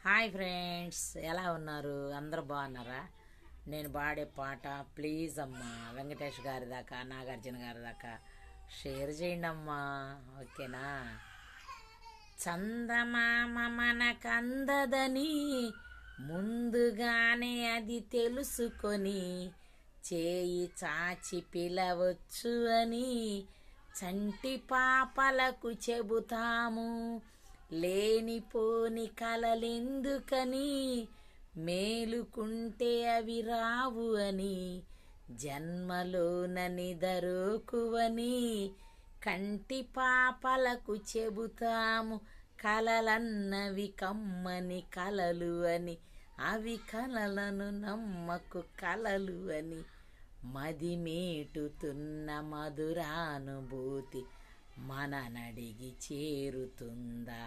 Hi friends, ఎలా ఉన్నారు? అందరూ బాగున్నారా? నేను పాడే పాట ప్లీజ్ అమ్మా వెంకటేష్ గారి దాకా, నాగార్జున గారి దాకా షేర్ చేయండి అమ్మా, ఓకేనా? చందమామ మనకందదని ముందుగానే అది తెలుసుకొని చేయి చాచి పిలవచ్చు అని చంటి పాపలకు చెబుతాము. లేనిపోని కలలెందుకని మేలుకుంటే అవి రావు అని జన్మలోన నిదరోకువని కంటి పాపలకు చెబుతాము. కలలన్నవి కమ్మని కలలు అని, అవి కలలను నమ్మకు కలలు అని మది మీటుతున్న మధురానుభూతి మననడిగి చేరుతుందా?